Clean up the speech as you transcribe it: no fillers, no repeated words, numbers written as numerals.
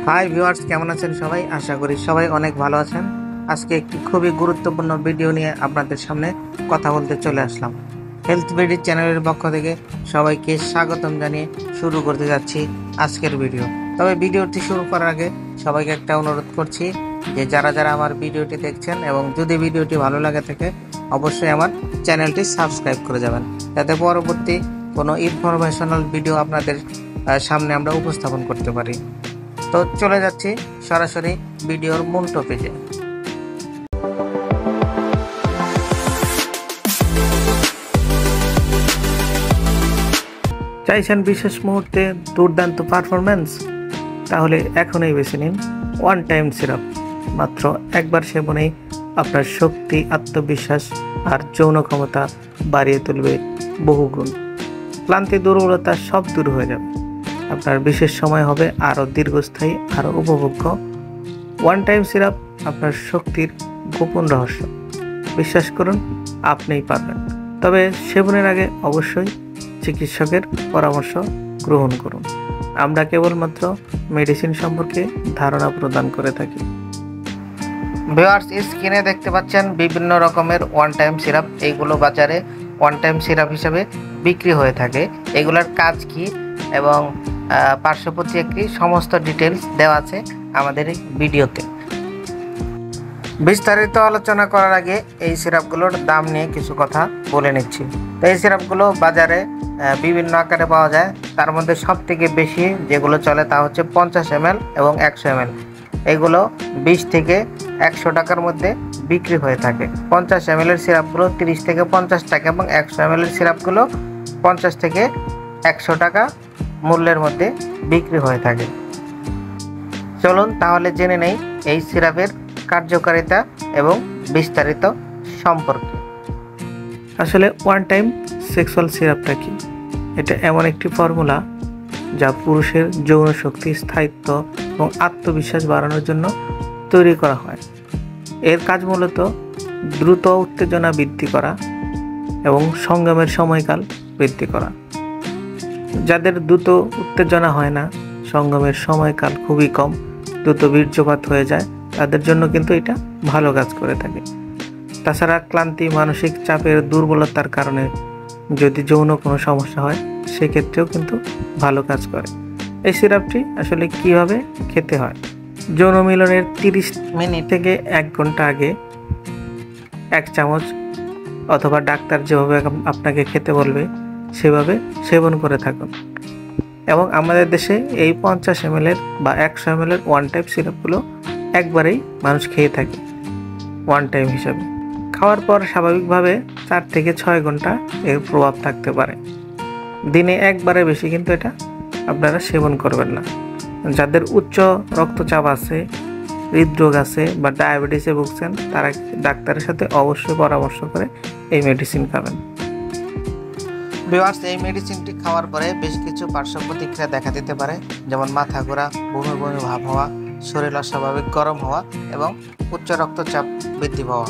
Hi viewers, কেমন আছেন সবাই? আশা করি সবাই অনেক ভালো আছেন। আজকে একটি খুবই গুরুত্বপূর্ণ ভিডিও নিয়ে আপনাদের সামনে কথা বলতে চলে আসলাম। হেলথ বিডি চ্যানেলের পক্ষ থেকে সবাইকে স্বাগতম জানিয়ে শুরু করতে যাচ্ছি আজকের ভিডিও। তবে ভিডিওটি শুরু করার আগে সবাইকে একটা অনুরোধ করছি যে যারা যারা আমার ভিডিওটি দেখছেন এবং যদি ভিডিওটি ভালো লাগে থাকে অবশ্যই আমার চ্যানেলটি সাবস্ক্রাইব করে যাবেন, যাতে পরবর্তী কোনো ইনফরমেশনাল ভিডিও আপনাদের সামনে আমরা উপস্থাপন করতে পারি। তো চলে যাচ্ছি সরাসরি ভিডিওর মূল টপিকে। চাইছেন বিশেষ মুহূর্তে দুর্দান্ত পারফরম্যান্স? তাহলে এখনই বেছে নিন ওয়ান টাইম সিরাপ। মাত্র একবার সেবনেই আপনার শক্তি, আত্মবিশ্বাস আর যৌন ক্ষমতা বাড়িয়ে তুলবে বহুগুণ। ক্লান্তি, দুর্বলতা সব দূর হয়ে যাবে। আপনার বিশেষ সময় হবে আরও দীর্ঘস্থায়ী, আরও উপভোগ্য। ওয়ান টাইম সিরাপ আপনার শক্তির গোপন রহস্য। বিশ্বাস করুন, আপনিই পারবেন। তবে সেবনের আগে অবশ্যই চিকিৎসকের পরামর্শ গ্রহণ করুন। আমরা কেবলমাত্র মেডিসিন সম্পর্কে ধারণা প্রদান করে থাকি। ভিউয়ার্স, স্ক্রিনে দেখতে পাচ্ছেন বিভিন্ন রকমের ওয়ান টাইম সিরাপ। এইগুলো বাজারে ওয়ান টাইম সিরাপ হিসেবে বিক্রি হয়ে থাকে। এগুলোর কাজ কি এবং পার্শ্ব প্রতিক্রিয়া সমস্ত ডিটেলস দেওয়া আছে আমাদের এই ভিডিওতে। বিস্তারিত আলোচনা করার আগে এই সিরাপগুলোর দাম নিয়ে কিছু কথা বলে নিচ্ছি। তো এই সিরাপগুলো বাজারে বিভিন্ন আকারে পাওয়া যায়। তার মধ্যে সব থেকে বেশি যেগুলো চলে তা হচ্ছে 50 ml এবং 100 ml। এগুলো 20 থেকে 100 টাকার মধ্যে বিক্রি হয়ে থাকে। 50 ml এর সিরাপগুলো 30 থেকে 50 টাকা এবং 100 ml এর সিরাপগুলো 50 থেকে 100 টাকা মূল্যের মধ্যে বিক্রি হয়ে থাকে। চলুন তাহলে জেনে নেই এই সিরাপের কার্যকারিতা এবং বিস্তারিত সম্পর্কে। আসলে ওয়ান টাইম সেক্সুয়াল সিরাপটা কি? এটা এমন একটি ফর্মুলা যা পুরুষের যৌন শক্তি, স্থায়িত্ব এবং আত্মবিশ্বাস বাড়ানোর জন্য তৈরি করা হয়। এর কাজ মূলত দ্রুত উত্তেজনা বৃদ্ধি করা এবং সঙ্গমের সময়কাল বৃদ্ধি করা। যাদের দ্রুত উত্তেজনা হয় না, সঙ্গমের সময়কাল খুবই কম, দ্রুত বীর্যপাত হয়ে যায়, তাদের জন্য কিন্তু এটা ভালো কাজ করে থাকে। তাছাড়া ক্লান্তি, মানসিক চাপের, দুর্বলতার কারণে যদি যৌন কোনো সমস্যা হয় সেক্ষেত্রেও কিন্তু ভালো কাজ করে। এই সিরাপটি আসলে কিভাবে খেতে হয়? যৌন মিলনের 30 মিনিট থেকে 1 ঘন্টা আগে 1 চামচ অথবা ডাক্তার যেভাবে আপনাকে খেতে বলবে সেভাবে সেবন করে থাকুন। এবং আমাদের দেশে এই 50 ml বা 100 ml ওয়ান টাইম সিরাপগুলো একবারেই মানুষ খেয়ে থাকে ওয়ান টাইম হিসাবে। খাওয়ার পর স্বাভাবিকভাবে 4 থেকে 6 ঘন্টা এর প্রভাব থাকতে পারে। দিনে একবারে বেশি কিন্তু এটা আপনারা সেবন করবেন না। যাদের উচ্চ রক্তচাপ আছে, হৃদরোগ আছে বা ডায়াবেটিসে ভুগছেন, তারা ডাক্তারের সাথে অবশ্যই পরামর্শ করে এই মেডিসিন খাবেন। ভিউয়ার্স, এই মেডিসিনটি খাওয়ার পরে বেশ কিছু পার্শ্ব প্রতিক্রিয়া দেখা দিতে পারে, যেমন মাথা ঘোরা, বমি বমি ভাব হওয়া, শরীর অস্বাভাবিক গরম হওয়া এবং উচ্চ রক্তচাপ বৃদ্ধি পাওয়া।